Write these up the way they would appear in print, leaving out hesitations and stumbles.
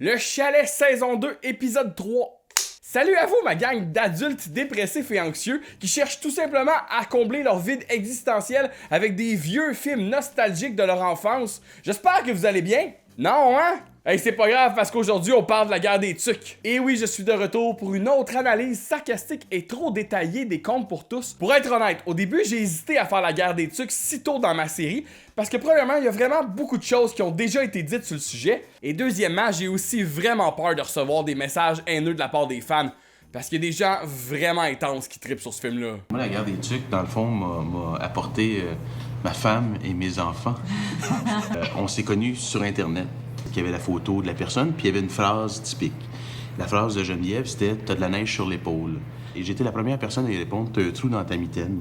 Le Chalet saison 2 épisode 3. Salut à vous ma gang d'adultes dépressifs et anxieux qui cherchent tout simplement à combler leur vide existentiel avec des vieux films nostalgiques de leur enfance. J'espère que vous allez bien. Non, hein? Hey, c'est pas grave parce qu'aujourd'hui on parle de la guerre des tucs. Et oui, je suis de retour pour une autre analyse sarcastique et trop détaillée des contes pour tous. Pour être honnête, au début j'ai hésité à faire la guerre des tucs si tôt dans ma série parce que premièrement, il y a vraiment beaucoup de choses qui ont déjà été dites sur le sujet. Et deuxièmement, j'ai aussi vraiment peur de recevoir des messages haineux de la part des fans. Parce qu'il y a des gens vraiment intenses qui trippent sur ce film-là. Moi, la guerre des tucs, dans le fond, m'a apporté ma femme et mes enfants. On s'est connus sur Internet. Il y avait la photo de la personne, puis il y avait une phrase typique. La phrase de Geneviève, c'était « T'as de la neige sur l'épaule ». Et j'étais la première personne à y répondre « T'as un trou dans ta mitaine ».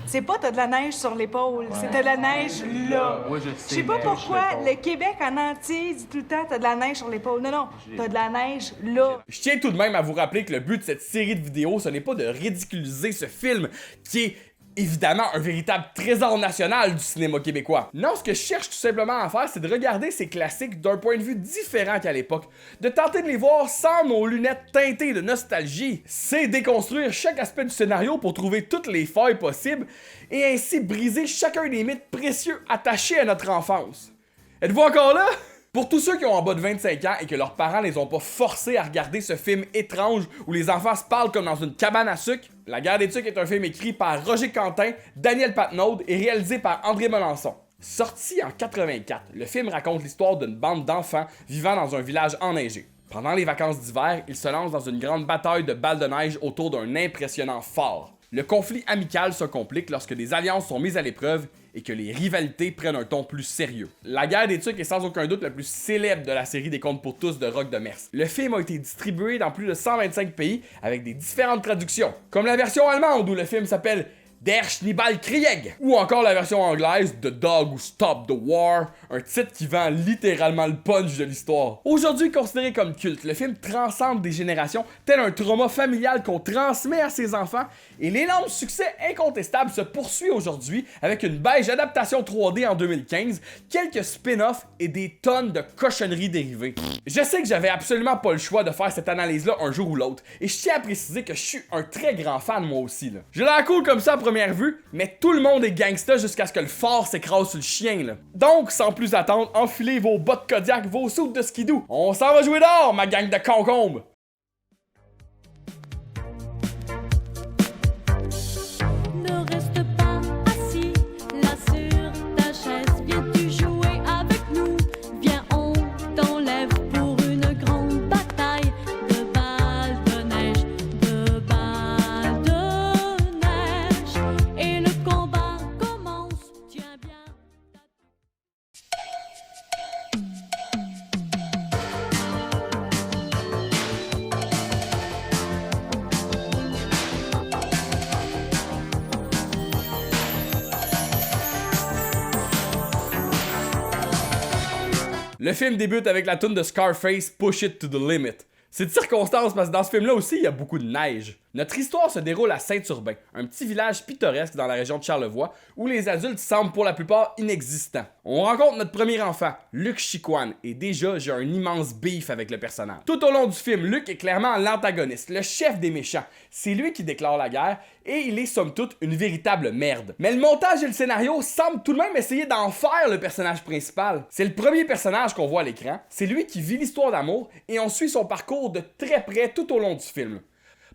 C'est pas t'as de la neige sur l'épaule, c'est t'as de la neige là. Ouais, je sais pas pourquoi le Québec en entier dit tout le temps t'as de la neige sur l'épaule. Non, t'as de la neige là. Je tiens tout de même à vous rappeler que le but de cette série de vidéos, ce n'est pas de ridiculiser ce film qui est évidemment un véritable trésor national du cinéma québécois. Non, ce que je cherche tout simplement à faire, c'est de regarder ces classiques d'un point de vue différent qu'à l'époque, de tenter de les voir sans nos lunettes teintées de nostalgie. C'est déconstruire chaque aspect du scénario pour trouver toutes les failles possibles et ainsi briser chacun des mythes précieux attachés à notre enfance. Êtes-vous encore là? Pour tous ceux qui ont en bas de 25 ans et que leurs parents les ont pas forcés à regarder ce film étrange où les enfants se parlent comme dans une cabane à sucre, La guerre des tucs est un film écrit par Roger Quentin, Daniel Patnaud et réalisé par André Melançon. Sorti en 84, le film raconte l'histoire d'une bande d'enfants vivant dans un village enneigé. Pendant les vacances d'hiver, ils se lancent dans une grande bataille de balles de neige autour d'un impressionnant fort. Le conflit amical se complique lorsque des alliances sont mises à l'épreuve et que les rivalités prennent un ton plus sérieux. La guerre des tucs est sans aucun doute le plus célèbre de la série des contes pour tous de Roch de Mers. Le film a été distribué dans plus de 125 pays avec des différentes traductions, comme la version allemande où le film s'appelle Der Schneeballkrieg, ou encore la version anglaise The Dog Who Stopped the War, un titre qui vend littéralement le punch de l'histoire. Aujourd'hui considéré comme culte, le film transcende des générations tel un trauma familial qu'on transmet à ses enfants et l'énorme succès incontestable se poursuit aujourd'hui avec une beige adaptation 3D en 2015, quelques spin-offs et des tonnes de cochonneries dérivées. Je sais que j'avais absolument pas le choix de faire cette analyse-là un jour ou l'autre, et je tiens à préciser que je suis un très grand fan moi aussi. Là. J'ai l'air cool comme ça à première vue, mais tout le monde est gangsta jusqu'à ce que le fort s'écrase sur le chien. Là. Donc, sans plus attendre, enfilez vos bottes Kodiak, vos soutes de skidoo. On s'en va jouer dehors, ma gang de concombres! Ne reste pas assis là sur ta chaise. Viens-tu jouer avec nous? Viens, on t'enlève pour une grande bataille de balles de neige, de balles de neige. Et le combat commence. Tiens bien. Le film débute avec la tune de Scarface Push It to the Limit. C'est de circonstance parce que dans ce film-là aussi, il y a beaucoup de neige. Notre histoire se déroule à Saint-Urbain, un petit village pittoresque dans la région de Charlevoix, où les adultes semblent pour la plupart inexistants. On rencontre notre premier enfant, Luc Chicoine, et déjà j'ai un immense beef avec le personnage. Tout au long du film, Luc est clairement l'antagoniste, le chef des méchants. C'est lui qui déclare la guerre, et il est somme toute une véritable merde. Mais le montage et le scénario semblent tout de même essayer d'en faire le personnage principal. C'est le premier personnage qu'on voit à l'écran, c'est lui qui vit l'histoire d'amour, et on suit son parcours de très près tout au long du film.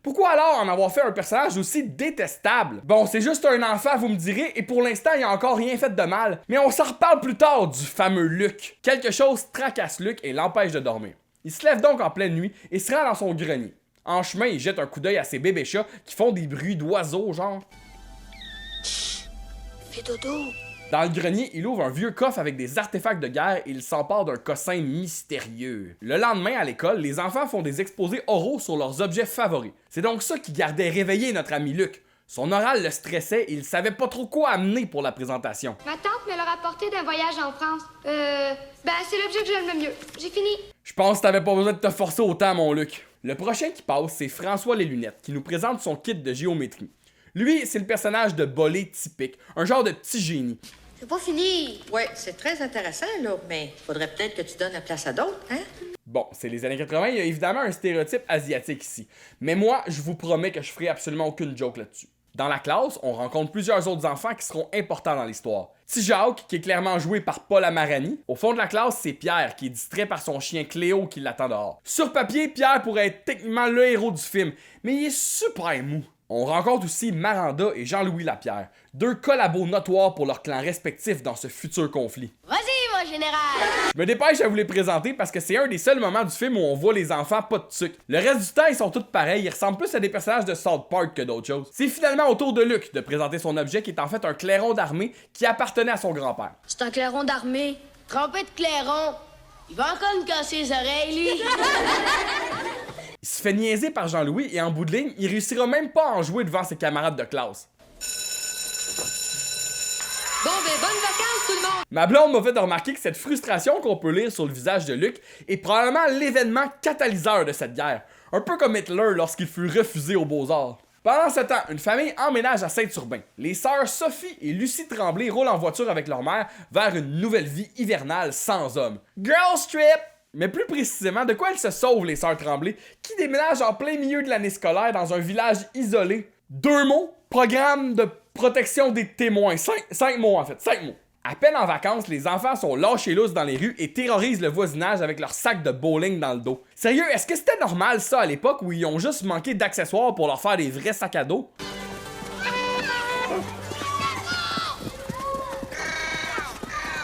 Pourquoi alors en avoir fait un personnage aussi détestable? Bon, c'est juste un enfant, vous me direz, et pour l'instant, il a encore rien fait de mal. Mais on s'en reparle plus tard du fameux Luc. Quelque chose tracasse Luc et l'empêche de dormir. Il se lève donc en pleine nuit et se rend dans son grenier. En chemin, il jette un coup d'œil à ses bébés chats qui font des bruits d'oiseaux, genre. Chut! Fais dodo! Dans le grenier, il ouvre un vieux coffre avec des artefacts de guerre et il s'empare d'un cossin mystérieux. Le lendemain, à l'école, les enfants font des exposés oraux sur leurs objets favoris. C'est donc ça qui gardait réveillé notre ami Luc. Son oral le stressait et il savait pas trop quoi amener pour la présentation. Ma tante me l'a rapporté d'un voyage en France. C'est l'objet que j'aime le mieux. J'ai fini. Je pense que t'avais pas besoin de te forcer autant, mon Luc. Le prochain qui passe, c'est François Les Lunettes, qui nous présente son kit de géométrie. Lui, c'est le personnage de Bolé typique, un genre de petit génie. C'est pas fini. Ouais, c'est très intéressant, là, mais faudrait peut-être que tu donnes la place à d'autres, hein? Bon, c'est les années 80, il y a évidemment un stéréotype asiatique ici. Mais moi, je vous promets que je ferai absolument aucune joke là-dessus. Dans la classe, on rencontre plusieurs autres enfants qui seront importants dans l'histoire. Petit Jacques, qui est clairement joué par Paul Amarani. Au fond de la classe, c'est Pierre, qui est distrait par son chien Cléo qui l'attend dehors. Sur papier, Pierre pourrait être techniquement le héros du film, mais il est super mou. On rencontre aussi Maranda et Jean-Louis Lapierre, deux collabos notoires pour leurs clans respectifs dans ce futur conflit. Vas-y, mon général! Je me dépêche à vous les présenter parce que c'est un des seuls moments du film où on voit les enfants pas de sucre. Le reste du temps, ils sont tous pareils, ils ressemblent plus à des personnages de South Park que d'autres choses. C'est finalement au tour de Luc de présenter son objet qui est en fait un clairon d'armée qui appartenait à son grand-père. C'est un clairon d'armée. Trempé de clairon. Il va encore me casser les oreilles, lui. Il se fait niaiser par Jean-Louis et en bout de ligne, il réussira même pas à en jouer devant ses camarades de classe. Bon, ben, bonnes vacances, tout le monde! Ma blonde m'a fait remarquer que cette frustration qu'on peut lire sur le visage de Luc est probablement l'événement catalyseur de cette guerre. Un peu comme Hitler lorsqu'il fut refusé aux Beaux-Arts. Pendant ce temps, une famille emménage à Saint-Urbain. Les sœurs Sophie et Lucie Tremblay roulent en voiture avec leur mère vers une nouvelle vie hivernale sans hommes. Girls Trip! Mais plus précisément, de quoi elles se sauvent, les sœurs Tremblay, qui déménagent en plein milieu de l'année scolaire dans un village isolé? 2 mots, programme de protection des témoins. 5 mots en fait, 5 mots. À peine en vacances, les enfants sont lâchés lousses dans les rues et terrorisent le voisinage avec leur sac de bowling dans le dos. Sérieux, est-ce que c'était normal ça à l'époque où ils ont juste manqué d'accessoires pour leur faire des vrais sacs à dos?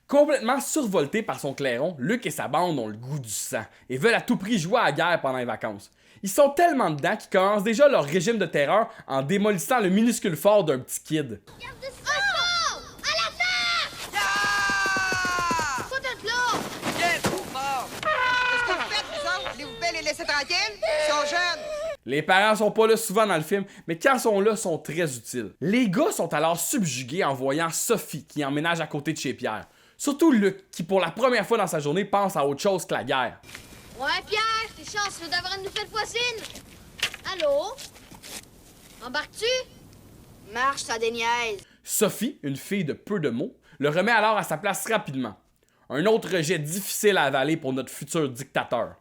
Complètement survolté par son clairon, Luc et sa bande ont le goût du sang et veulent à tout prix jouer à la guerre pendant les vacances. Ils sont tellement dedans qu'ils commencent déjà leur régime de terreur en démolissant le minuscule fort d'un petit kid. Les parents sont pas là souvent dans le film, mais quand ils sont là, sont très utiles. Les gars sont alors subjugués en voyant Sophie qui emménage à côté de chez Pierre. Surtout Luc, qui pour la première fois dans sa journée pense à autre chose que la guerre. Ouais, Pierre, t'es chanceux d'avoir une nouvelle voisine. Allô? Embarques-tu? Marche, ça déniaise. Sophie, une fille de peu de mots, le remet alors à sa place rapidement. Un autre rejet difficile à avaler pour notre futur dictateur.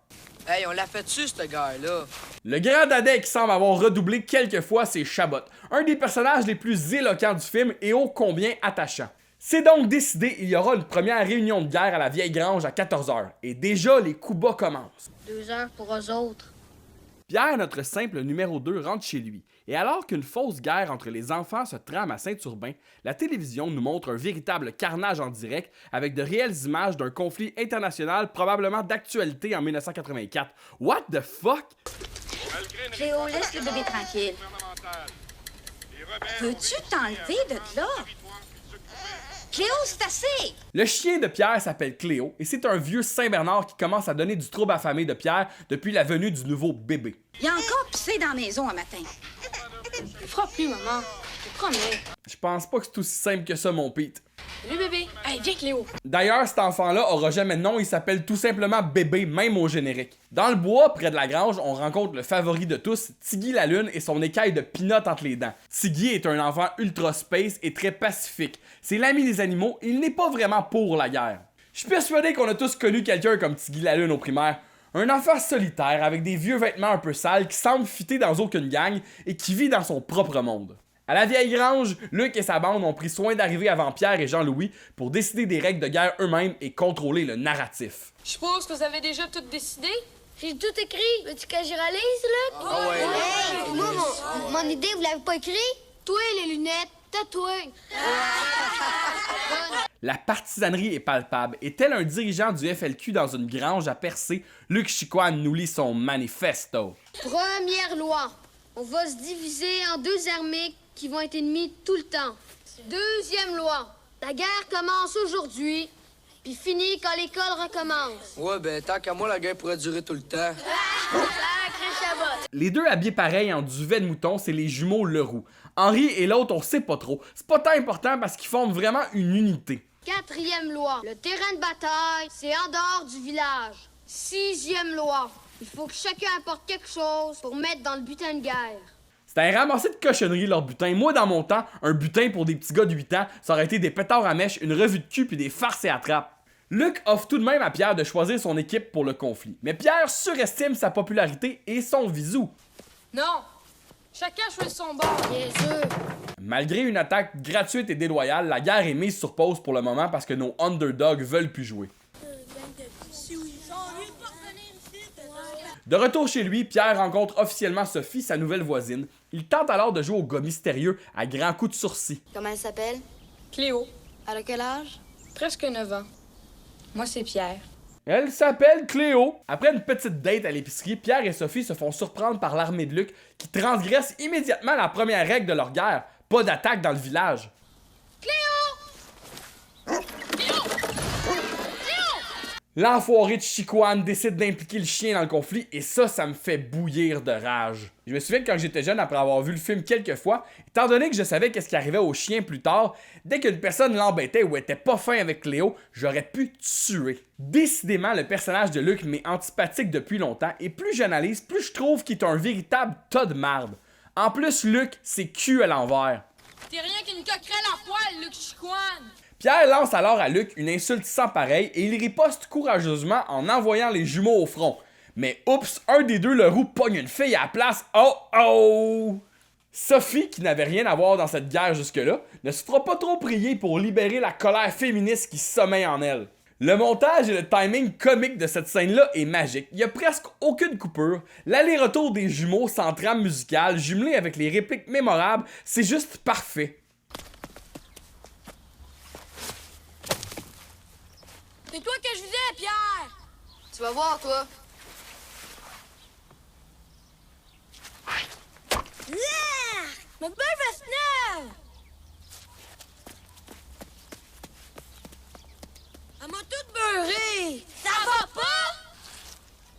Hey, on l'a fait dessus, ce gars-là. Le grand dadais qui semble avoir redoublé quelques fois, c'est Chabot, un des personnages les plus éloquents du film et ô combien attachant. C'est donc décidé, il y aura une première réunion de guerre à la vieille grange à 14h, et déjà les coups bas commencent. 2 heures pour eux autres. Pierre, notre simple numéro 2, rentre chez lui, et alors qu'une fausse guerre entre les enfants se trame à Saint-Urbain, la télévision nous montre un véritable carnage en direct avec de réelles images d'un conflit international probablement d'actualité en 1984. What the fuck? Cléo, laisse le bébé tranquille. Veux-tu t'enlever de là? Cléo, c'est assez! Le chien de Pierre s'appelle Cléo et c'est un vieux Saint-Bernard qui commence à donner du trouble à la famille de Pierre depuis la venue du nouveau bébé. Il a encore pissé dans la maison un matin. Tu feras plus, maman. Je te promets. Je pense pas que c'est aussi simple que ça, mon Pete. Salut, bébé. Hey, viens, Cléo. D'ailleurs, cet enfant-là aura jamais de nom, il s'appelle tout simplement Bébé, même au générique. Dans le bois, près de la grange, on rencontre le favori de tous, Tiggy la Lune et son écaille de peanut entre les dents. Tiggy est un enfant ultra space et très pacifique. C'est l'ami des animaux, il n'est pas vraiment pour la guerre. Je suis persuadé qu'on a tous connu quelqu'un comme Tiggy la Lune au primaire. Un enfant solitaire avec des vieux vêtements un peu sales qui semble fitter dans aucune gang et qui vit dans son propre monde. À la vieille grange, Luc et sa bande ont pris soin d'arriver avant Pierre et Jean-Louis pour décider des règles de guerre eux-mêmes et contrôler le narratif. Je suppose que vous avez déjà tout décidé? J'ai tout écrit. Veux-tu que j'y relise, là? Ah ouais. Hey, moi, mon idée, vous l'avez pas écrit? Toi, les lunettes, tatoué. La partisanerie est palpable et tel un dirigeant du FLQ dans une grange à Percé, Luc Chicoine nous lit son manifesto. Première loi. On va se diviser en 2 armées qui vont être ennemies tout le temps. Deuxième loi. La guerre commence aujourd'hui, puis finit quand l'école recommence. Ouais, ben, tant qu'à moi, la guerre pourrait durer tout le temps. Sacré Chabot. Les deux habillés pareils en duvet de mouton, c'est les jumeaux Leroux. Henri et l'autre, on sait pas trop. C'est pas tant important parce qu'ils forment vraiment une unité. 4e loi. Le terrain de bataille, c'est en dehors du village. 6e loi. Il faut que chacun apporte quelque chose pour mettre dans le butin de guerre. C'est un ramassé de cochonneries leur butin. Moi, dans mon temps, un butin pour des petits gars de 8 ans, ça aurait été des pétards à mèche, une revue de cul puis des farces et attrapes. Luke offre tout de même à Pierre de choisir son équipe pour le conflit, mais Pierre surestime sa popularité et son visou. Non! Chacun choisit son bord. Bien sûr. Malgré une attaque gratuite et déloyale, la guerre est mise sur pause pour le moment parce que nos underdogs veulent plus jouer. De retour chez lui, Pierre rencontre officiellement Sophie, sa nouvelle voisine. Il tente alors de jouer au gars mystérieux à grands coups de sourcils. Comment elle s'appelle? Cléo, Elle a quel âge? presque 9 ans. Moi, c'est Pierre. Elle s'appelle Cléo. Après une petite date à l'épicerie, Pierre et Sophie se font surprendre par l'armée de Luc qui transgresse immédiatement la première règle de leur guerre. Pas d'attaque dans le village. L'enfoiré de Chicoine décide d'impliquer le chien dans le conflit et ça me fait bouillir de rage. Je me souviens que quand j'étais jeune, après avoir vu le film quelques fois, étant donné que je savais qu'est-ce qui arrivait au chien plus tard, dès qu'une personne l'embêtait ou était pas fin avec Cléo, j'aurais pu tuer. Décidément, le personnage de Luc m'est antipathique depuis longtemps et plus j'analyse, plus je trouve qu'il est un véritable tas de marde. En plus, Luc, c'est cul à l'envers. T'es rien qu'une coquerelle en poil, Luc Chicoine! Pierre lance alors à Luc une insulte sans pareille et il riposte courageusement en envoyant les jumeaux au front. Mais oups, un des deux, le roux, pogne une fille à la place. Oh oh! Sophie, qui n'avait rien à voir dans cette guerre jusque-là, ne se fera pas trop prier pour libérer la colère féministe qui sommeille en elle. Le montage et le timing comique de cette scène-là est magique. Il y a presque aucune coupure. L'aller-retour des jumeaux sans trame musicale, jumelé avec les répliques mémorables, c'est juste parfait. C'est toi que je disais, Pierre! Tu vas voir, toi. Ma belle veste neuve! Elle m'a toute beurrée! Ça va pas?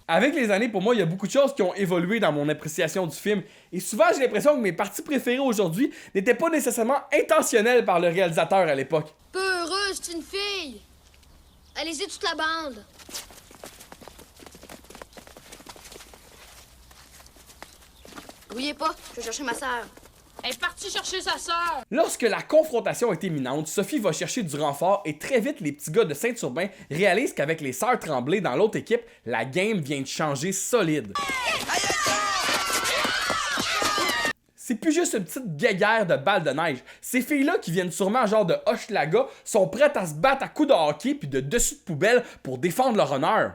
Avec les années, pour moi, il y a beaucoup de choses qui ont évolué dans mon appréciation du film. Et souvent, j'ai l'impression que mes parties préférées aujourd'hui n'étaient pas nécessairement intentionnelles par le réalisateur à l'époque. Peu heureuse, c'est une fille. Allez-y, toute la bande. Grouillez pas, je vais chercher ma sœur. Elle est partie chercher sa sœur! Lorsque la confrontation est imminente, Sophie va chercher du renfort et très vite, les petits gars de Saint-Urbain réalisent qu'avec les sœurs Tremblay dans l'autre équipe, la game vient de changer solide. C'est plus juste une petite guéguerre de balles de neige. Ces filles-là qui viennent sûrement genre de Hochelaga sont prêtes à se battre à coups de hockey puis de dessus de poubelle pour défendre leur honneur.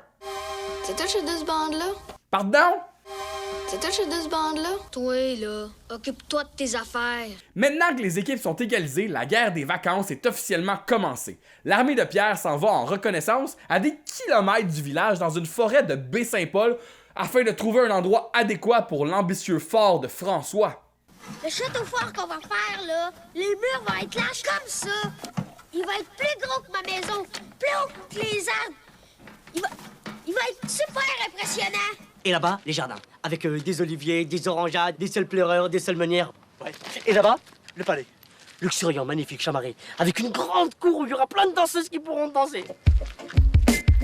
C'est toi chez de ce bande-là? Pardon? C'est toi chez de ce bande-là? Toi, là, occupe-toi de tes affaires. Maintenant que les équipes sont égalisées, la guerre des vacances est officiellement commencée. L'armée de Pierre s'en va en reconnaissance à des kilomètres du village dans une forêt de Baie-Saint-Paul afin de trouver un endroit adéquat pour l'ambitieux fort de François. Le château fort qu'on va faire, là, les murs vont être larges comme ça. Il va être plus gros que ma maison, plus haut que les arbres. Il va être super impressionnant. Et là-bas, les jardins, avec des oliviers, des orangeades, des seuls pleureurs, des seules meunières. Ouais. Et là-bas, le palais. Luxuriant, magnifique, chamarré, avec une grande cour où il y aura plein de danseuses qui pourront danser.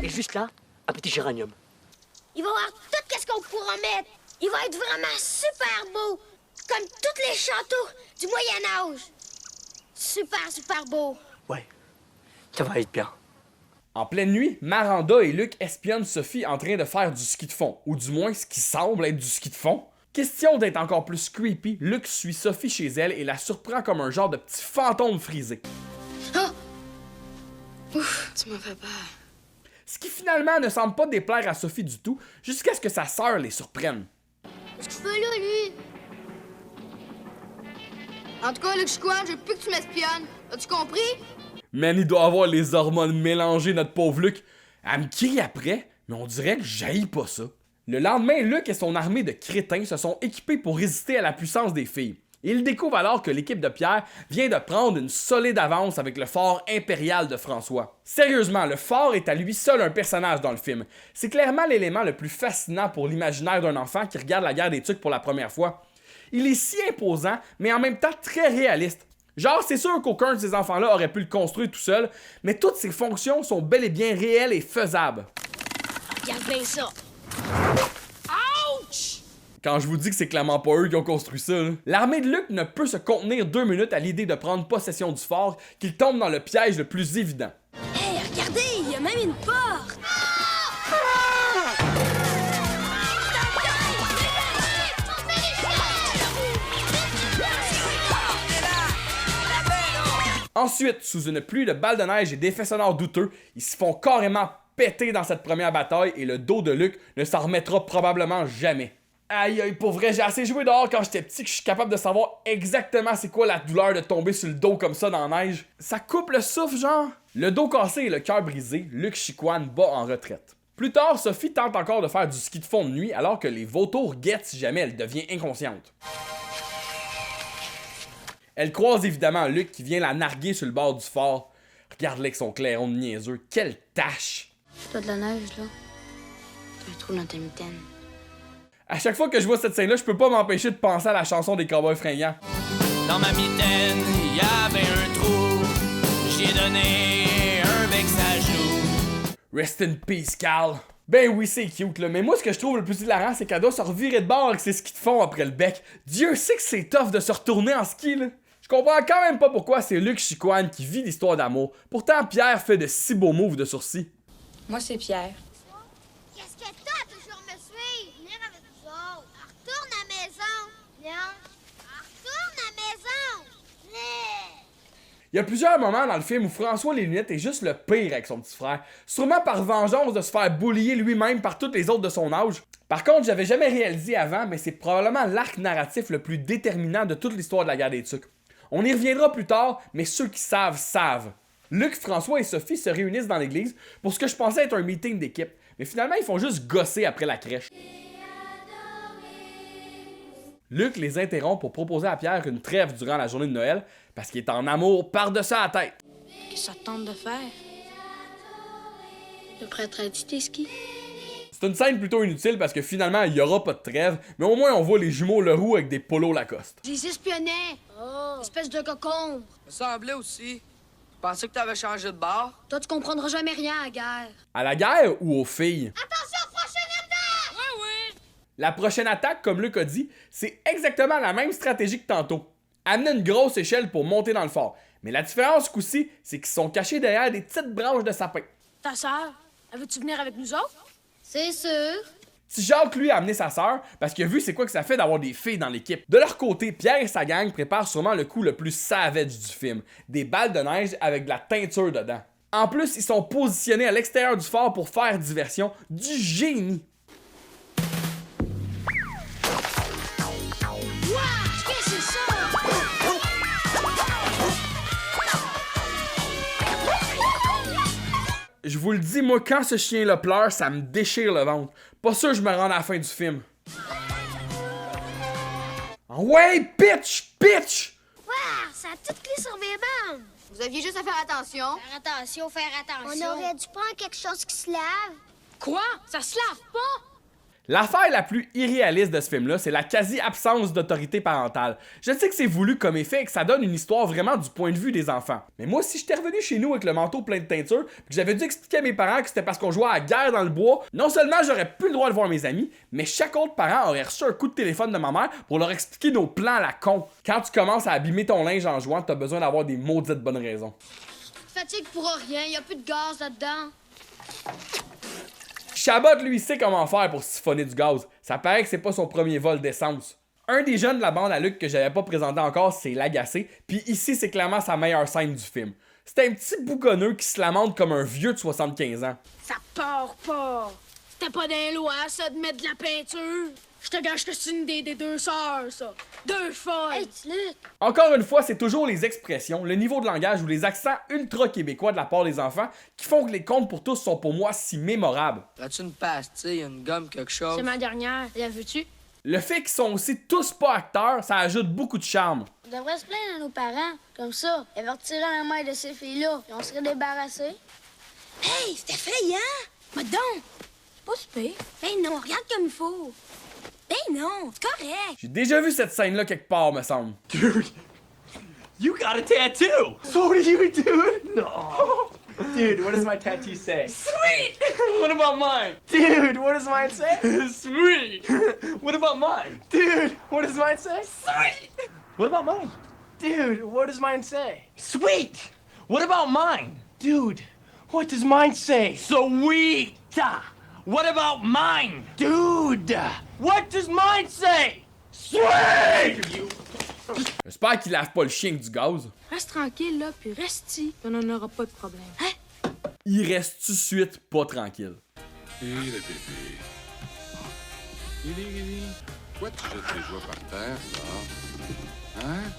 Et juste là, un petit géranium. Il va y avoir tout ce qu'on pourra mettre. Il va être vraiment super beau, comme tous les châteaux du Moyen-Âge. Super, super beau. Ouais, ça va être bien. En pleine nuit, Maranda et Luc espionnent Sophie en train de faire du ski de fond, ou du moins ce qui semble être du ski de fond. Question d'être encore plus creepy, Luc suit Sophie chez elle et la surprend comme un genre de petit fantôme frisé. Ah! Ouf, tu m'as fait peur. Ce qui finalement ne semble pas déplaire à Sophie du tout, jusqu'à ce que sa sœur les surprenne. Qu'est-ce que tu fais là, lui? En tout cas, Luc Chicoine, je veux plus que tu m'espionnes. As-tu compris? Man, il doit avoir les hormones mélangées, notre pauvre Luc. Elle me crie après, mais on dirait que j'haïs pas ça. Le lendemain, Luc et son armée de crétins se sont équipés pour résister à la puissance des filles. Il découvre alors que l'équipe de Pierre vient de prendre une solide avance avec le fort impérial de François. Sérieusement, le fort est à lui seul un personnage dans le film. C'est clairement l'élément le plus fascinant pour l'imaginaire d'un enfant qui regarde la guerre des Tucs pour la première fois. Il est si imposant, mais en même temps très réaliste. Genre, c'est sûr qu'aucun de ces enfants-là aurait pu le construire tout seul, mais toutes ces fonctions sont bel et bien réelles et faisables. Regarde bien ça. Ouch! Quand je vous dis que c'est clairement pas eux qui ont construit ça, là. L'armée de Luc ne peut se contenir 2 minutes à l'idée de prendre possession du fort qu'il tombe dans le piège le plus évident. Hey, regardez, il y a même Ensuite, sous une pluie de balles de neige et d'effets sonores douteux, ils se font carrément péter dans cette première bataille et le dos de Luke ne s'en remettra probablement jamais. Aïe aïe, pour vrai, j'ai assez joué dehors quand j'étais petit que je suis capable de savoir exactement c'est quoi la douleur de tomber sur le dos comme ça dans la neige. Ça coupe le souffle, genre. Le dos cassé et le cœur brisé, Luke Chiquan bat en retraite. Plus tard, Sophie tente encore de faire du ski de fond de nuit alors que les vautours guettent si jamais elle devient inconsciente. Elle croise évidemment Luke qui vient la narguer sur le bord du fort. Regarde-le avec son clairon de niaiseux, quelle tâche! T'as de la neige, là. T'as un trou dans ta mitaine. À chaque fois que je vois cette scène-là, je peux pas m'empêcher de penser à la chanson des Cowboys fringants. Dans ma mitaine, y avait un trou. J'y ai donné un bec sa joue. Rest in peace, Carl. Ben oui, c'est cute, là. Mais moi, ce que je trouve le plus hilarant, c'est qu'elle doit se revirer de bord avec ses skis de fond après le bec. Dieu sait que c'est tough de se retourner en ski, là. Je comprends quand même pas pourquoi c'est Luke Chiquan qui vit l'histoire d'amour. Pourtant, Pierre fait de si beaux moves de sourcils. Moi, c'est Pierre. Qu'est-ce que t'as toujours me suivre? Venir avec vous autres. Retourne à la maison. Non. Retourne à la maison. Il y a plusieurs moments dans le film où François Les Lunettes est juste le pire avec son petit frère. Sûrement par vengeance de se faire bullier lui-même par tous les autres de son âge. Par contre, j'avais jamais réalisé avant, mais c'est probablement l'arc narratif le plus déterminant de toute l'histoire de la guerre des Tucs. On y reviendra plus tard, mais ceux qui savent, savent. Luc, François et Sophie se réunissent dans l'église pour ce que je pensais être un meeting d'équipe. Mais finalement, ils font juste gosser après la crèche. Luc les interrompt pour proposer à Pierre une trêve durant la journée de Noël parce qu'il est en amour par-dessus la tête. Qu'est-ce que ça te tente de faire? Le prêtre a dit tes skis? C'est une scène plutôt inutile parce que finalement, il y aura pas de trêve, mais au moins on voit les jumeaux Leroux avec des polos Lacoste. Je les espionnais! Espèce de cocon! Me semblait aussi. Je pensais que t'avais changé de bar. Toi, tu comprendras jamais rien à la guerre. À la guerre ou aux filles? Attention, prochaine attaque! Ouais, ouais! La prochaine attaque, comme Luc a dit, c'est exactement la même stratégie que tantôt. Amener une grosse échelle pour monter dans le fort. Mais la différence ce coup-ci, c'est qu'ils sont cachés derrière des petites branches de sapin. Ta sœur, elle veut-tu venir avec nous autres? C'est sûr. Petit Jacques, lui, a amené sa sœur parce qu'il a vu c'est quoi que ça fait d'avoir des filles dans l'équipe. De leur côté, Pierre et sa gang préparent sûrement le coup le plus savage du film. Des balles de neige avec de la teinture dedans. En plus, ils sont positionnés à l'extérieur du fort pour faire diversion. Du génie! Qu'est-ce que c'est ça? Je vous le dis, moi, quand ce chien-là pleure, ça me déchire le ventre. Pas sûr que je me rende à la fin du film. Ouais, pitch! Pitch! Wow, ça a tout clé sur mes bandes. Vous aviez juste à faire attention. Faire attention. On aurait dû prendre quelque chose qui se lave. Quoi? Ça se lave pas? L'affaire la plus irréaliste de ce film-là, c'est la quasi-absence d'autorité parentale. Je sais que c'est voulu comme effet et que ça donne une histoire vraiment du point de vue des enfants. Mais moi, si j'étais revenu chez nous avec le manteau plein de teinture, puis que j'avais dû expliquer à mes parents que c'était parce qu'on jouait à la guerre dans le bois, non seulement j'aurais plus le droit de voir mes amis, mais chaque autre parent aurait reçu un coup de téléphone de ma mère pour leur expliquer nos plans à la con. Quand tu commences à abîmer ton linge en jouant, t'as besoin d'avoir des maudites bonnes raisons. Fatigue pour rien, y a plus de gaz là-dedans. Chabot, lui, sait comment faire pour siphonner du gaz. Ça paraît que c'est pas son premier vol d'essence. Un des jeunes de la bande à Luc que j'avais pas présenté encore, c'est l'agacé, puis ici, c'est clairement sa meilleure scène du film. C'est un petit bougonneux qui se lamente comme un vieux de 75 ans. Ça part pas. C'était pas des lois, ça, de mettre de la peinture. Je te gâche que c'est une des deux sœurs, ça. Deux folles. Hey, Luc! Encore une fois, c'est toujours les expressions, le niveau de langage ou les accents ultra québécois de la part des enfants qui font que les contes pour tous sont pour moi si mémorables. As-tu une pastille, une gomme, quelque chose? C'est ma dernière. La veux-tu? Le fait qu'ils sont aussi tous pas acteurs, ça ajoute beaucoup de charme. On devrait se plaindre à nos parents. Comme ça, ils avertiraient la mère de ces filles-là et on serait débarrassés. Hey, c'est effrayant! Moi donc! Pas super. Ben non, regarde comme il faut. Ben non, c'est correct. J'ai déjà vu cette scène-là quelque part, me semble. Dude, you got a tattoo! So do you, dude? No. Dude, what does my tattoo say? Sweet! What about mine? Dude, what does mine say? Sweet! What about mine? Dude, what does mine say? Sweet! What about mine? Dude, what does mine say? Sweet! What about mine? Dude, what does mine say? Sweet! What about mine? Dude! What does mine say? Sweet! J'espère qu'il lave pas le chien avec du gaz. Reste tranquille, là, puis reste-y. On n'en aura pas de problème. Hein? Il reste tout de suite pas tranquille. Et le bébé. Lily, pourquoi tu jettes tes jouets par terre, là? Hein?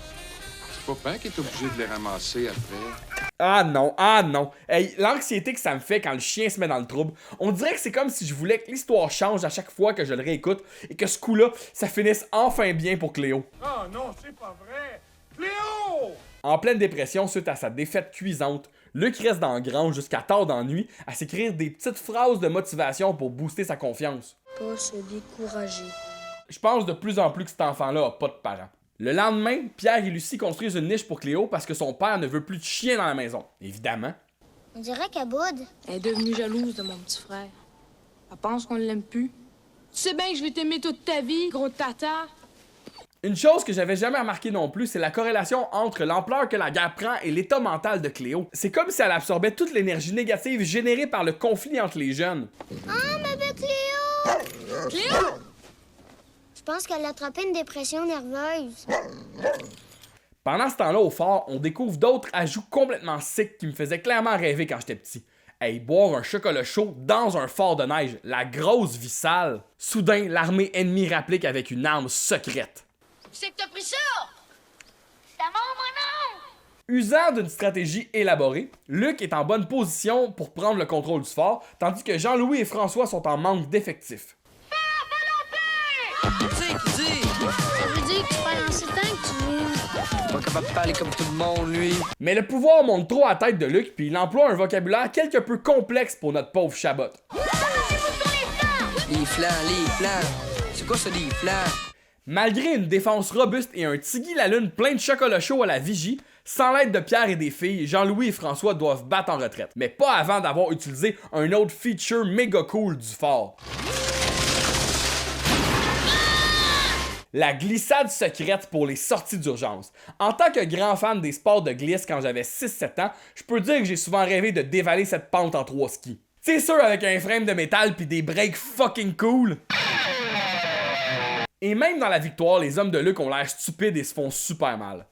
C'est pas Ben qui est obligé de les ramasser après. Ah non, ah non. Hey, l'anxiété que ça me fait quand le chien se met dans le trouble, on dirait que c'est comme si je voulais que l'histoire change à chaque fois que je le réécoute et que ce coup-là, ça finisse enfin bien pour Cléo. Oh non, c'est pas vrai! Cléo! En pleine dépression suite à sa défaite cuisante, Luc reste dans la grange jusqu'à tard dans la nuit à s'écrire des petites phrases de motivation pour booster sa confiance. Pas se décourager. Je pense de plus en plus que cet enfant-là a pas de parents. Le lendemain, Pierre et Lucie construisent une niche pour Cléo parce que son père ne veut plus de chien dans la maison. Évidemment. On dirait qu'elle boude. Elle est devenue jalouse de mon petit frère. Elle pense qu'on l'aime plus. Tu sais bien que je vais t'aimer toute ta vie, gros tata. Une chose que j'avais jamais remarqué non plus, c'est la corrélation entre l'ampleur que la guerre prend et l'état mental de Cléo. C'est comme si elle absorbait toute l'énergie négative générée par le conflit entre les jeunes. Ah, bébé Cléo! Cléo! Je pense qu'elle a attrapé une dépression nerveuse. Pendant ce temps-là, au fort, on découvre d'autres ajouts complètement sick qui me faisaient clairement rêver quand j'étais petit. Hey, boire un chocolat chaud dans un fort de neige, la grosse vie sale. Soudain, l'armée ennemie rapplique avec une arme secrète. C'est que t'as pris ça? Ça va, mon nom? Usant d'une stratégie élaborée, Luc est en bonne position pour prendre le contrôle du fort, tandis que Jean-Louis et François sont en manque d'effectifs. Tu sais qui dit? Ça veut dire que tu peux lancer tant que tu veux. Pas capable de parler comme tout le monde, lui. Mais le pouvoir monte trop à la tête de Luc, puis il emploie un vocabulaire quelque peu complexe pour notre pauvre Chabot. Les flancs. C'est quoi ça, les flancs? Malgré une défense robuste et un Tiggy la Lune plein de chocolat chaud à la vigie, sans l'aide de Pierre et des filles, Jean-Louis et François doivent battre en retraite. Mais pas avant d'avoir utilisé un autre feature méga cool du fort. La glissade secrète pour les sorties d'urgence. En tant que grand fan des sports de glisse quand j'avais 6-7 ans, je peux dire que j'ai souvent rêvé de dévaler cette pente en 3 skis. C'est sûr avec un frame de métal pis des breaks fucking cool. Et même dans la victoire, les hommes de Luc ont l'air stupides et se font super mal.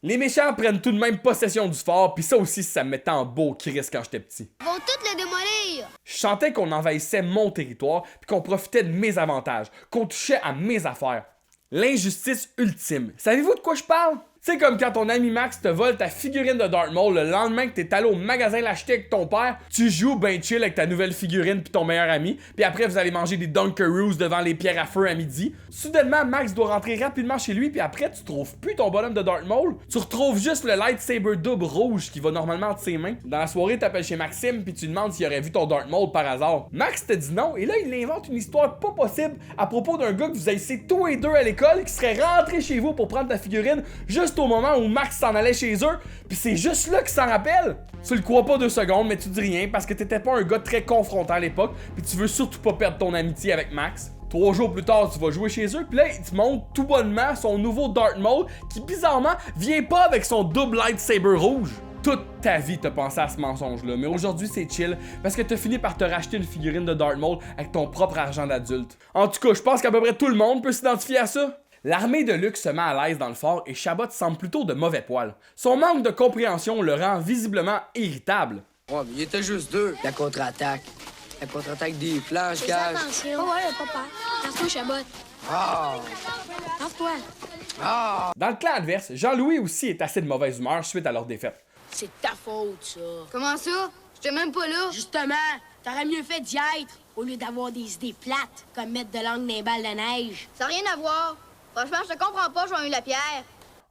Les méchants prennent tout de même possession du fort, pis ça aussi ça me mettait en beau crise quand j'étais petit. Ils vont toutes le démolir. Je sentais qu'on envahissait mon territoire, puis qu'on profitait de mes avantages, qu'on touchait à mes affaires. L'injustice ultime. Savez-vous de quoi je parle? C'est comme quand ton ami Max te vole ta figurine de Darth Maul le lendemain que t'es allé au magasin l'acheter avec ton père, tu joues ben chill avec ta nouvelle figurine pis ton meilleur ami, puis après vous allez manger des Dunkaroos devant les pierres à feu à midi. Soudainement, Max doit rentrer rapidement chez lui, puis après tu trouves plus ton bonhomme de Darth Maul, tu retrouves juste le lightsaber double rouge qui va normalement entre ses mains. Dans la soirée, t'appelles chez Maxime puis tu demandes s'il aurait vu ton Darth Maul par hasard. Max te dit non, et là il invente une histoire pas possible à propos d'un gars que vous haïssez tous les deux à l'école qui serait rentré chez vous pour prendre ta figurine juste au moment où Max s'en allait chez eux, pis c'est juste là qu'il s'en rappelle. Tu le crois pas 2 secondes, mais tu dis rien parce que t'étais pas un gars très confrontant à l'époque, pis tu veux surtout pas perdre ton amitié avec Max. 3 jours plus tard, tu vas jouer chez eux, pis là, il te montre tout bonnement son nouveau Darth Maul qui bizarrement vient pas avec son double lightsaber rouge. Toute ta vie t'as pensé à ce mensonge-là, mais aujourd'hui c'est chill parce que t'as fini par te racheter une figurine de Darth Maul avec ton propre argent d'adulte. En tout cas, je pense qu'à peu près tout le monde peut s'identifier à ça. L'armée de Luc se met à l'aise dans le fort et Chabot semble plutôt de mauvais poil. Son manque de compréhension le rend visiblement irritable. Ouais, mais il était juste 2. La contre-attaque. La contre-attaque des flancs, je Fais cache. attention. Oh ouais, papa. Lance-toi, Chabot. Ah! Lance-toi. Ah! Dans le clan adverse, Jean-Louis aussi est assez de mauvaise humeur suite à leur défaite. C'est ta faute, ça. Comment ça? J'étais même pas là. Justement, t'aurais mieux fait d'y être au lieu d'avoir des idées plates comme mettre de l'angle dans les balles de neige. Ça n'a rien à voir. Franchement, je te comprends pas, Jean-Louis Lapierre.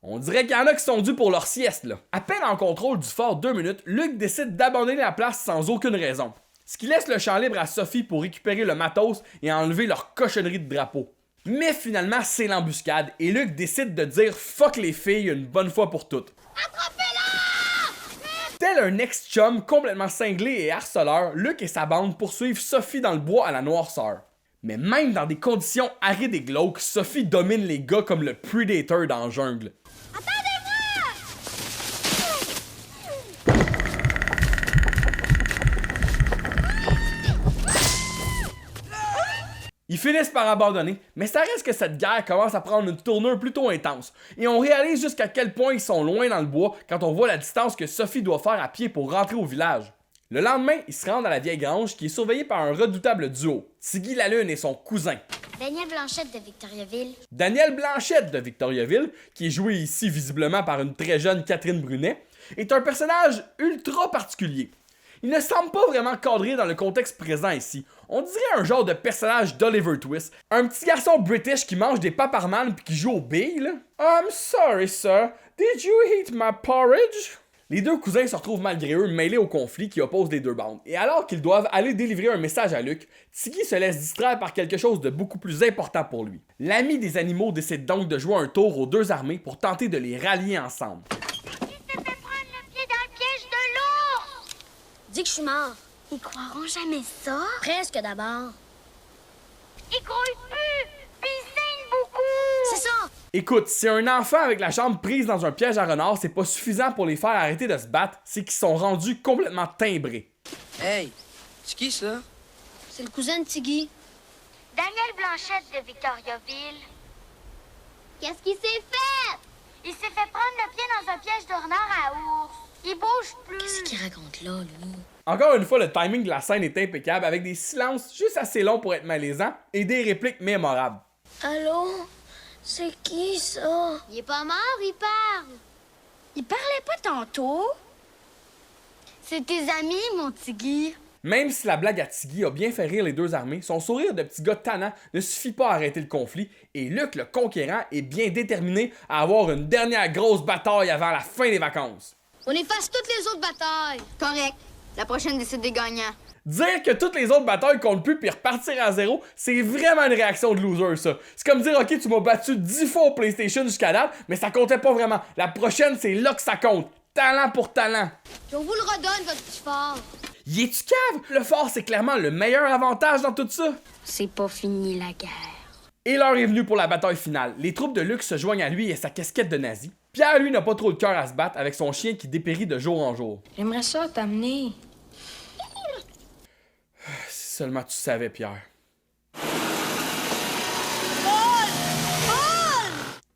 On dirait qu'il y en a qui sont dus pour leur sieste, là. À peine en contrôle du fort 2 minutes, Luc décide d'abandonner la place sans aucune raison. Ce qui laisse le champ libre à Sophie pour récupérer le matos et enlever leur cochonnerie de drapeau. Mais finalement, c'est l'embuscade et Luc décide de dire fuck les filles une bonne fois pour toutes. Tel un ex-chum complètement cinglé et harceleur, Luc et sa bande poursuivent Sophie dans le bois à la noirceur. Mais même dans des conditions arides et glauques, Sophie domine les gars comme le Predator dans la jungle. Il finissent par abandonner, mais ça reste que cette guerre commence à prendre une tournure plutôt intense, et on réalise jusqu'à quel point ils sont loin dans le bois quand on voit la distance que Sophie doit faire à pied pour rentrer au village. Le lendemain, ils se rendent à la vieille grange qui est surveillée par un redoutable duo, Tiggy la Lune et son cousin. Daniel Blanchette de Victoriaville. Daniel Blanchette de Victoriaville, qui est joué ici visiblement par une très jeune Catherine Brunet, est un personnage ultra particulier. Il ne semble pas vraiment cadré dans le contexte présent ici. On dirait un genre de personnage d'Oliver Twist. Un petit garçon british qui mange des paparman puis qui joue aux billes, là. I'm sorry, sir. Did you eat my porridge? Les deux cousins se retrouvent malgré eux mêlés au conflit qui oppose les deux bandes. Et alors qu'ils doivent aller délivrer un message à Luc, Tiggy se laisse distraire par quelque chose de beaucoup plus important pour lui. L'ami des animaux décide donc de jouer un tour aux deux armées pour tenter de les rallier ensemble. Dis que je suis mort. Ils croiront jamais ça. Presque d'abord. Ils croient plus, puis ils saignent beaucoup. C'est ça. Écoute, si un enfant avec la jambe prise dans un piège à renard, c'est pas suffisant pour les faire arrêter de se battre, c'est qu'ils sont rendus complètement timbrés. Hey, c'est qui ça? C'est le cousin de Tiggy. Daniel Blanchette de Victoriaville. Qu'est-ce qu'il s'est fait? Il s'est fait prendre le pied dans un piège de renard à ours. Il bouge plus. Qu'est-ce qu'il raconte là, lui? Encore une fois, le timing de la scène est impeccable, avec des silences juste assez longs pour être malaisants et des répliques mémorables. Allô? C'est qui, ça? Il est pas mort, il parle. Il parlait pas tantôt? C'est tes amis, mon Tiggy. Même si la blague à Tiggy a bien fait rire les deux armées, son sourire de petit gars tannant ne suffit pas à arrêter le conflit, et Luc le Conquérant est bien déterminé à avoir une dernière grosse bataille avant la fin des vacances. On efface toutes les autres batailles. Correct. La prochaine décide des gagnants. Dire que toutes les autres batailles comptent plus puis repartir à zéro, c'est vraiment une réaction de loser, ça. C'est comme dire, ok, tu m'as battu 10 fois au PlayStation jusqu'à date, mais ça comptait pas vraiment. La prochaine, c'est là que ça compte. Talent pour talent. Puis on vous le redonne, votre petit fort. Y es-tu cave? Le fort, c'est clairement le meilleur avantage dans tout ça. C'est pas fini, la guerre. Et l'heure est venue pour la bataille finale. Les troupes de Luc se joignent à lui et sa casquette de nazi. Pierre, lui, n'a pas trop de cœur à se battre avec son chien qui dépérit de jour en jour. J'aimerais ça t'amener. Si seulement tu savais, Pierre.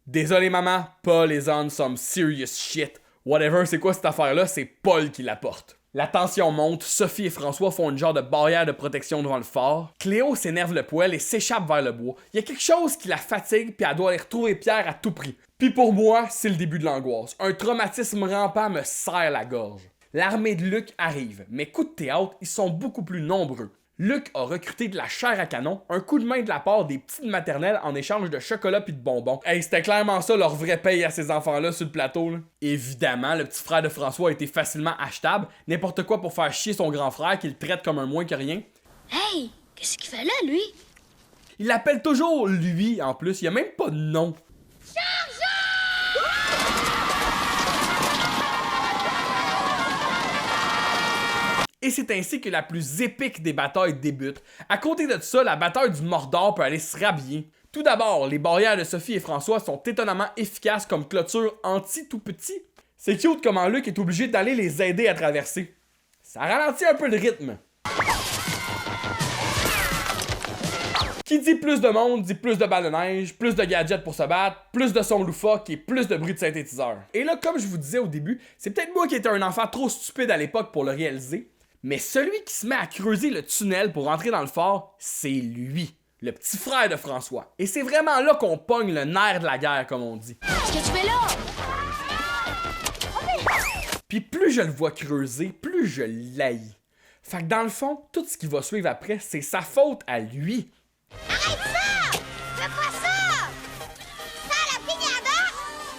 Désolé, maman, Paul is on some serious shit. Whatever, c'est quoi cette affaire-là, c'est Paul qui la porte. La tension monte, Sophie et François font une genre de barrière de protection devant le fort. Cléo s'énerve le poêle et s'échappe vers le bois. Il y a quelque chose qui la fatigue puis elle doit aller retrouver Pierre à tout prix. Puis pour moi, c'est le début de l'angoisse. Un traumatisme rampant me serre la gorge. L'armée de Luc arrive, mais coup de théâtre, ils sont beaucoup plus nombreux. Luc a recruté de la chair à canon, un coup de main de la part des petites maternelles en échange de chocolat puis de bonbons. Hey, c'était clairement ça leur vraie paye à ces enfants-là sur le plateau, là. Évidemment, le petit frère de François a été facilement achetable, n'importe quoi pour faire chier son grand frère qu'il traite comme un moins que rien. Hey, qu'est-ce qu'il fait là, lui? Il l'appelle toujours lui en plus, il y a même pas de nom. Et c'est ainsi que la plus épique des batailles débute. À côté de ça, la bataille du Mordor peut aller se rhabiller. Tout d'abord, les barrières de Sophie et François sont étonnamment efficaces comme clôture anti-tout-petit. C'est cute comment Luc est obligé d'aller les aider à traverser. Ça ralentit un peu le rythme. Qui dit plus de monde dit plus de balles de neige, plus de gadgets pour se battre, plus de sons loufoques et plus de bruit de synthétiseur. Et là, comme je vous disais au début, c'est peut-être moi qui étais un enfant trop stupide à l'époque pour le réaliser, mais celui qui se met à creuser le tunnel pour entrer dans le fort, c'est lui, le petit frère de François. Et c'est vraiment là qu'on pogne le nerf de la guerre, comme on dit. Qu'est-ce que tu fais là? Puis plus je le vois creuser, plus je l'haïs. Fait que dans le fond, tout ce qui va suivre après, c'est sa faute à lui. Arrête ça! Fais pas ça! Ça, la pignada!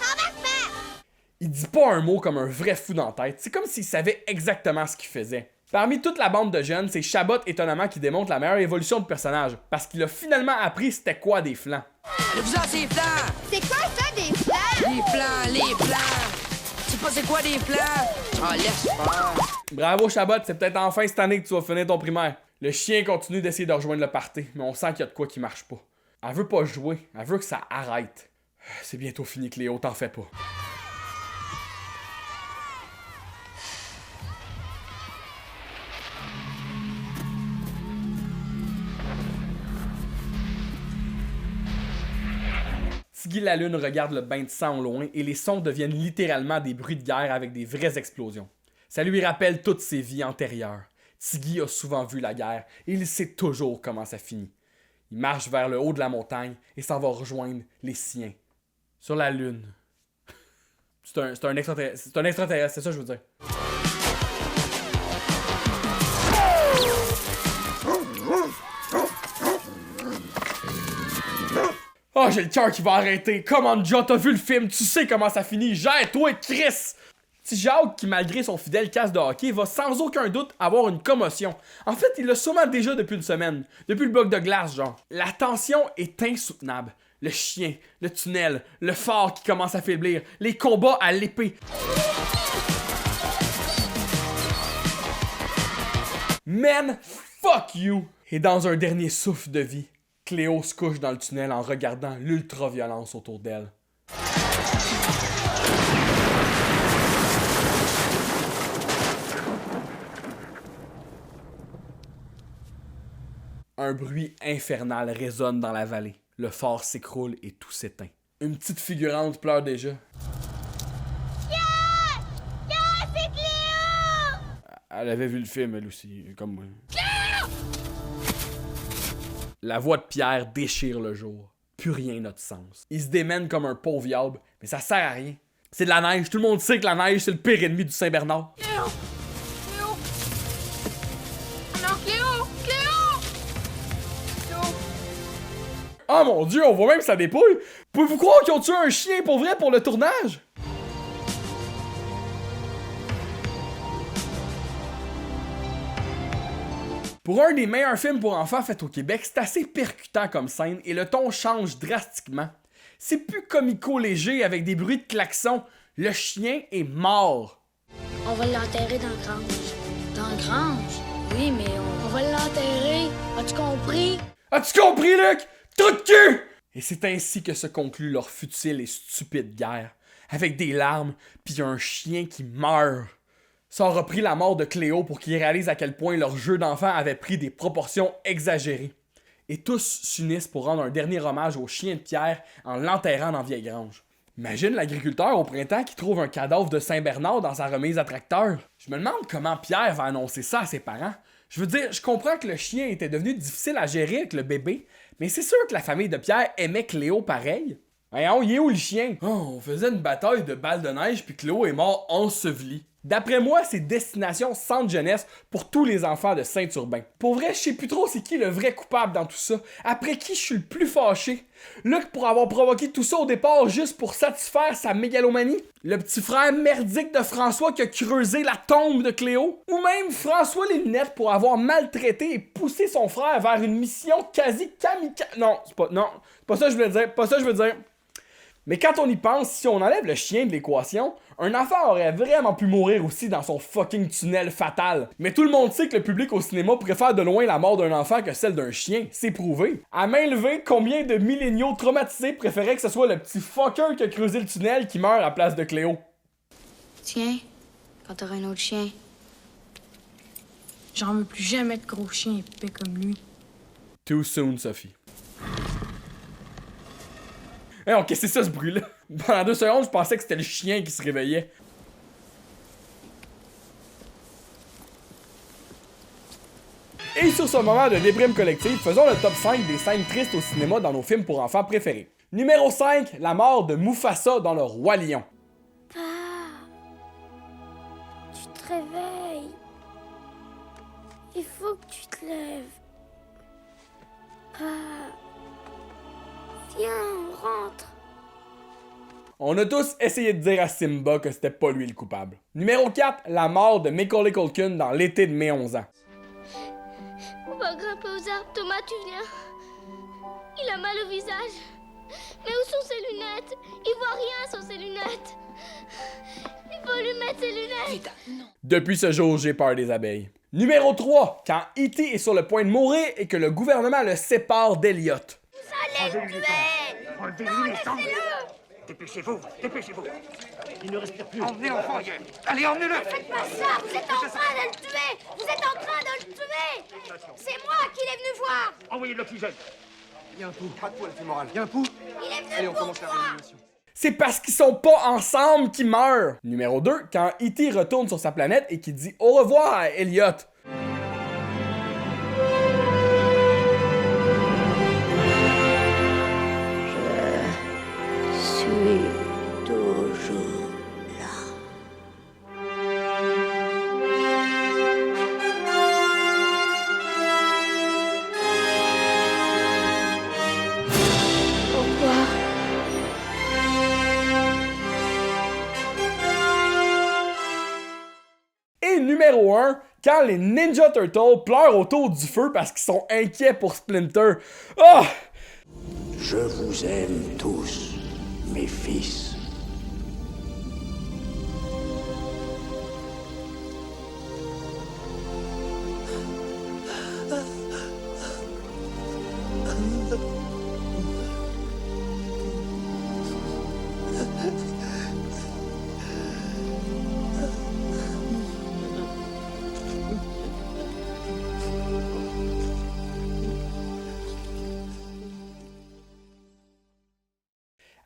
Ça va te faire! Il dit pas un mot comme un vrai fou dans la tête. C'est comme s'il savait exactement ce qu'il faisait. Parmi toute la bande de jeunes, c'est Chabot étonnamment qui démontre la meilleure évolution de personnage, parce qu'il a finalement appris c'était quoi des flancs. Allez-vous-en, ces flancs! C'est quoi ça, des flancs? Les flancs! Tu sais pas c'est quoi des flancs? Ah, laisse faire! Bravo Chabot, c'est peut-être enfin cette année que tu vas finir ton primaire. Le chien continue d'essayer de rejoindre le party, mais on sent qu'il y a de quoi qui marche pas. Elle veut pas jouer, elle veut que ça arrête. C'est bientôt fini, Cléo, t'en fais pas. Tiggy la Lune regarde le bain de sang au loin et les sons deviennent littéralement des bruits de guerre avec des vraies explosions. Ça lui rappelle toutes ses vies antérieures. Tiggy a souvent vu la guerre et il sait toujours comment ça finit. Il marche vers le haut de la montagne et s'en va rejoindre les siens. Sur la Lune. C'est un extraterrestre, c'est ça que je veux dire. Oh, j'ai le cœur qui va arrêter. Come on, John, t'as vu le film, tu sais comment ça finit. Gère-toi, Chris! Petit Jacques, qui malgré son fidèle casque de hockey, va sans aucun doute avoir une commotion. En fait, il l'a sûrement déjà depuis une semaine. Depuis le bloc de glace, genre. La tension est insoutenable. Le chien, le tunnel, le phare qui commence à faiblir, les combats à l'épée. Man, fuck you! Et dans un dernier souffle de vie, Cléo se couche dans le tunnel en regardant l'ultra-violence autour d'elle. Un bruit infernal résonne dans la vallée. Le phare s'écroule et tout s'éteint. Une petite figurante pleure déjà. C'est Cléo! Elle avait vu le film, elle aussi, comme moi. La voix de Pierre déchire le jour. Plus rien n'a de sens. Il se démène comme un pauvre diable, mais ça sert à rien. C'est de la neige, tout le monde sait que la neige, c'est le pire ennemi du Saint-Bernard. Cléo! Cléo! Non, Cléo! Cléo! Cléo! Oh mon Dieu, on voit même sa dépouille! Pouvez-vous croire qu'ils ont tué un chien pour vrai pour le tournage? Pour un des meilleurs films pour enfants faits au Québec, c'est assez percutant comme scène et le ton change drastiquement. C'est plus comico-léger avec des bruits de klaxon. Le chien est mort. On va l'enterrer dans la grange. Dans la grange? Oui, mais on va l'enterrer. As-tu compris? As-tu compris, Luc? Trou de cul! Et c'est ainsi que se conclut leur futile et stupide guerre. Avec des larmes, puis un chien qui meurt. Ça aura pris la mort de Cléo pour qu'ils réalisent à quel point leur jeu d'enfant avait pris des proportions exagérées. Et tous s'unissent pour rendre un dernier hommage au chien de Pierre en l'enterrant dans Vieille Grange. Imagine l'agriculteur au printemps qui trouve un cadavre de Saint-Bernard dans sa remise à tracteur. Je me demande comment Pierre va annoncer ça à ses parents. Je veux dire, je comprends que le chien était devenu difficile à gérer avec le bébé, mais c'est sûr que la famille de Pierre aimait Cléo pareil. Voyons, il est où le chien? Oh, on faisait une bataille de balles de neige puis Cléo est mort enseveli. D'après moi, c'est destination centre jeunesse pour tous les enfants de Saint-Urbain. Pour vrai, je sais plus trop c'est qui le vrai coupable dans tout ça. Après qui je suis le plus fâché? Luc pour avoir provoqué tout ça au départ juste pour satisfaire sa mégalomanie? Le petit frère merdique de François qui a creusé la tombe de Cléo? Ou même François les lunettes pour avoir maltraité et poussé son frère vers une mission quasi kamikaze? Non, c'est pas ça que je voulais dire, Mais quand on y pense, si on enlève le chien de l'équation, un enfant aurait vraiment pu mourir aussi dans son fucking tunnel fatal. Mais tout le monde sait que le public au cinéma préfère de loin la mort d'un enfant que celle d'un chien, c'est prouvé. À main levée, combien de milléniaux traumatisés préféraient que ce soit le petit fucker qui a creusé le tunnel qui meurt à la place de Cléo? Tiens, quand t'auras un autre chien, j'en veux plus jamais de gros chiens épais comme lui. Too soon, Sophie. Hey, ok, c'est ça ce bruit-là. Pendant 2 secondes, je pensais que c'était le chien qui se réveillait. Et sur ce moment de déprime collective, faisons le top 5 des scènes tristes au cinéma dans nos films pour enfants préférés. Numéro 5, la mort de Mufasa dans Le Roi Lion. Pa, tu te réveilles. Il faut que tu te lèves. Pa, viens, on rentre. On a tous essayé de dire à Simba que c'était pas lui le coupable. Numéro 4, la mort de Macaulay Culkin dans L'été de mes 11 ans. On va grimper aux arbres. Thomas, tu viens. Il a mal au visage. Mais où sont ses lunettes? Il voit rien sans ses lunettes. Il faut lui mettre ses lunettes. Depuis ce jour, j'ai peur des abeilles. Numéro 3, quand E.T. est sur le point de mourir et que le gouvernement le sépare d'Elliot. Vous allez le tuer. Non, laissez-le. Dépêchez-vous, dépêchez-vous. Il ne respire plus. Emmenez l'enfant, allez, emmenez-le. Ne faites pas ça. Vous êtes en train de le tuer. Vous êtes en train de le tuer. C'est moi qui l'ai venu voir. Envoyez de l'oxygène. Il y a un pouls. Pas de poids, la fémorale. Il y a un pouls. Allez, on commence la réanimation. C'est parce qu'ils sont pas ensemble qu'ils meurent. Numéro 2, quand E.T. retourne sur sa planète et qu'il dit au revoir à Elliot. Je suis toujours là. Au revoir. Et numéro 1, quand les Ninja Turtles pleurent autour du feu parce qu'ils sont inquiets pour Splinter. Ah! Je vous aime tous, mes fils.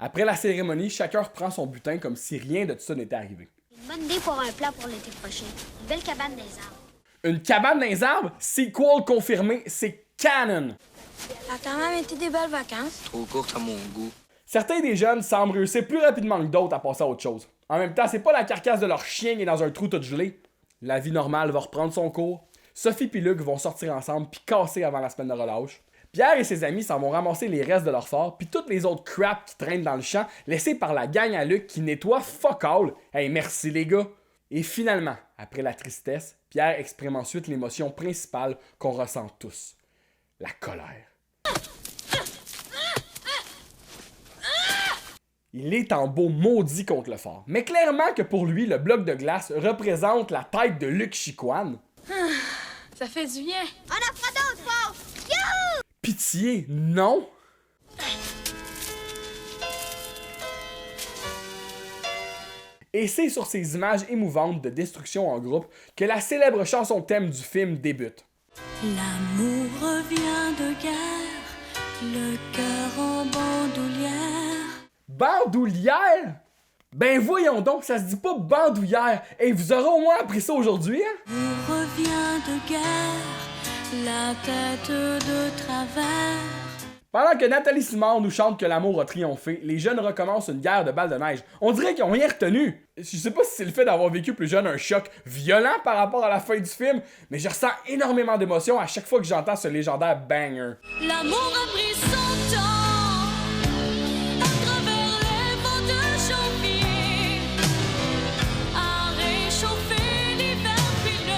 Après la cérémonie, chacun reprend son butin comme si rien de tout ça n'était arrivé. Une bonne idée pour un plat pour l'été prochain. Une belle cabane des arbres. Une cabane dans les arbres? Sequel confirmé, c'est canon! Ça a quand même été des belles vacances. Trop courte à mon goût. Certains des jeunes semblent réussir plus rapidement que d'autres à passer à autre chose. En même temps, c'est pas la carcasse de leur chien qui est dans un trou tout gelé. La vie normale va reprendre son cours. Sophie et Luc vont sortir ensemble puis casser avant la semaine de relâche. Pierre et ses amis s'en vont ramasser les restes de leur fort, puis toutes les autres crap qui traînent dans le champ, laissés par la gang à Luc qui nettoie fuck all. Hey, merci les gars! Et finalement, après la tristesse, Pierre exprime ensuite l'émotion principale qu'on ressent tous. La colère. Il est en beau maudit contre le fort. Mais clairement que pour lui, le bloc de glace représente la tête de Luc Chicoine. Ça fait du bien. On en fera d'autres, Paul! Youhou! Pitié, non! Et c'est sur ces images émouvantes de destruction en groupe que la célèbre chanson thème du film débute. L'amour revient de guerre, le cœur en bandoulière. Bandoulière? Ben voyons donc, ça se dit pas bandoulière. Et vous aurez au moins appris ça aujourd'hui, hein? L'amour revient de guerre, la tête de travers. Pendant que Nathalie Simard nous chante que l'amour a triomphé, les jeunes recommencent une guerre de balles de neige. On dirait qu'ils ont rien retenu. Je sais pas si c'est le fait d'avoir vécu plus jeune un choc violent par rapport à la fin du film, mais je ressens énormément d'émotion à chaque fois que j'entends ce légendaire banger. L'amour a pris son temps, à travers les vents de janvier, à réchauffer l'hiver pileux.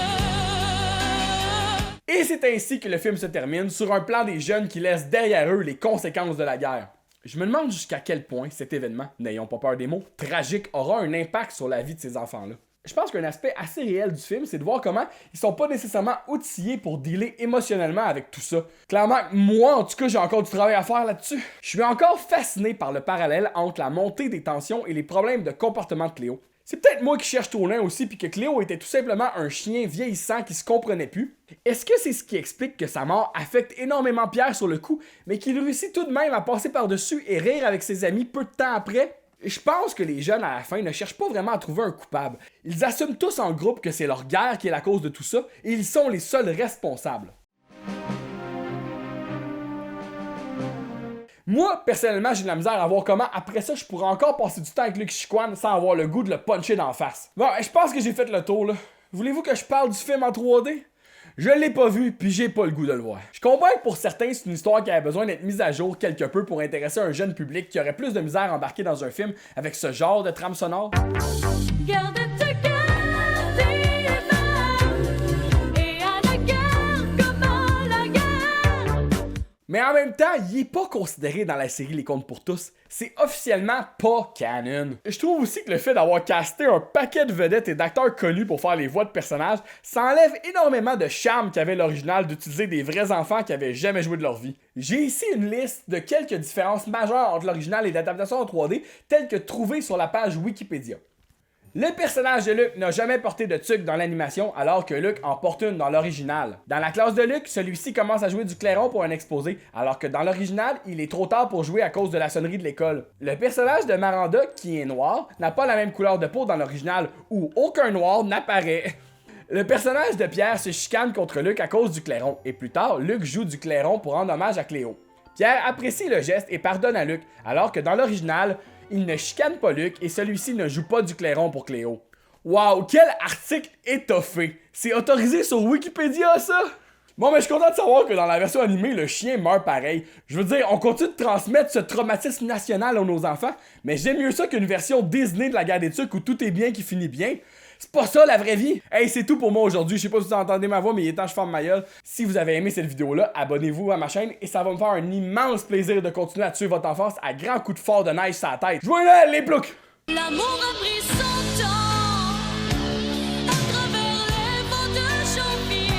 Et c'est ainsi que le film se termine sur un plan des jeunes qui laissent derrière eux les conséquences de la guerre. Je me demande jusqu'à quel point cet événement, n'ayons pas peur des mots, tragique, aura un impact sur la vie de ces enfants-là. Je pense qu'un aspect assez réel du film, c'est de voir comment ils sont pas nécessairement outillés pour dealer émotionnellement avec tout ça. Clairement, moi en tout cas, j'ai encore du travail à faire là-dessus. Je suis encore fasciné par le parallèle entre la montée des tensions et les problèmes de comportement de Cléo. C'est peut-être moi qui cherche trop loin aussi, puis que Cléo était tout simplement un chien vieillissant qui se comprenait plus. Est-ce que c'est ce qui explique que sa mort affecte énormément Pierre sur le coup, mais qu'il réussit tout de même à passer par-dessus et rire avec ses amis peu de temps après? Je pense que les jeunes à la fin ne cherchent pas vraiment à trouver un coupable. Ils assument tous en groupe que c'est leur guerre qui est la cause de tout ça, et ils sont les seuls responsables. Moi, personnellement, j'ai de la misère à voir comment, après ça, je pourrais encore passer du temps avec Luc Chicoine sans avoir le goût de le puncher d'en face. Bon, je pense que j'ai fait le tour, là. Voulez-vous que je parle du film en 3D? Je l'ai pas vu, puis j'ai pas le goût de le voir. Je comprends que pour certains, c'est une histoire qui a besoin d'être mise à jour quelque peu pour intéresser un jeune public qui aurait plus de misère à embarquer dans un film avec ce genre de trame sonore. Garde ta garde et à la guerre comme à la guerre. Mais en même temps, il est pas considéré dans la série Les Contes pour tous. C'est officiellement pas canon. Je trouve aussi que le fait d'avoir casté un paquet de vedettes et d'acteurs connus pour faire les voix de personnages, ça enlève énormément de charme qu'avait l'original d'utiliser des vrais enfants qui avaient jamais joué de leur vie. J'ai ici une liste de quelques différences majeures entre l'original et l'adaptation en 3D, telles que trouvées sur la page Wikipédia. Le personnage de Luke n'a jamais porté de tuque dans l'animation, alors que Luke en porte une dans l'original. Dans la classe de Luke, celui-ci commence à jouer du clairon pour un exposé, alors que dans l'original, il est trop tard pour jouer à cause de la sonnerie de l'école. Le personnage de Maranda, qui est noir, n'a pas la même couleur de peau dans l'original, où aucun noir n'apparaît. Le personnage de Pierre se chicane contre Luke à cause du clairon, et plus tard, Luke joue du clairon pour rendre hommage à Cléo. Pierre apprécie le geste et pardonne à Luke, alors que dans l'original, il ne chicane pas Luke et celui-ci ne joue pas du clairon pour Cléo. Wow, quel article étoffé! C'est autorisé sur Wikipédia, ça? Bon, mais je suis content de savoir que dans la version animée, le chien meurt pareil. Je veux dire, on continue de transmettre ce traumatisme national à nos enfants, mais j'aime mieux ça qu'une version Disney de la guerre des tucs où tout est bien qui finit bien. C'est pas ça la vraie vie! Hey, c'est tout pour moi aujourd'hui. Je sais pas si vous entendez ma voix, mais il est temps que je ferme ma gueule. Si vous avez aimé cette vidéo-là, abonnez-vous à ma chaîne et ça va me faire un immense plaisir de continuer à tuer votre enfance à grands coups de fort de neige sur la tête. Jouez-le, les ploucs! L'amour a pris son temps à travers les vents de janvier,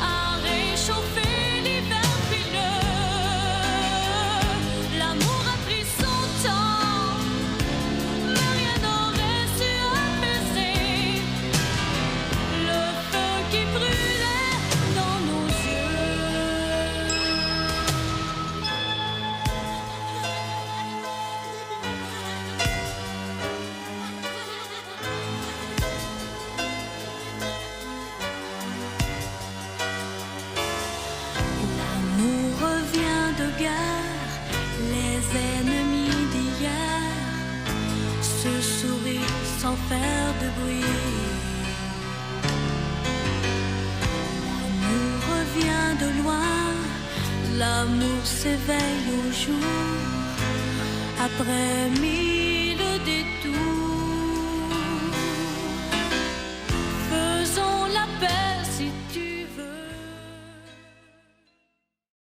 à réchauffer l'hiver frileux. L'amour a pris son temps, mais rien n'aurait su apaiser le feu qui brûlait dans nos yeux. L'amour revient de guerre, les ennemis d'hier se sourient sans faire de bruit. L'amour revient de loin, l'amour s'éveille au jour après midi.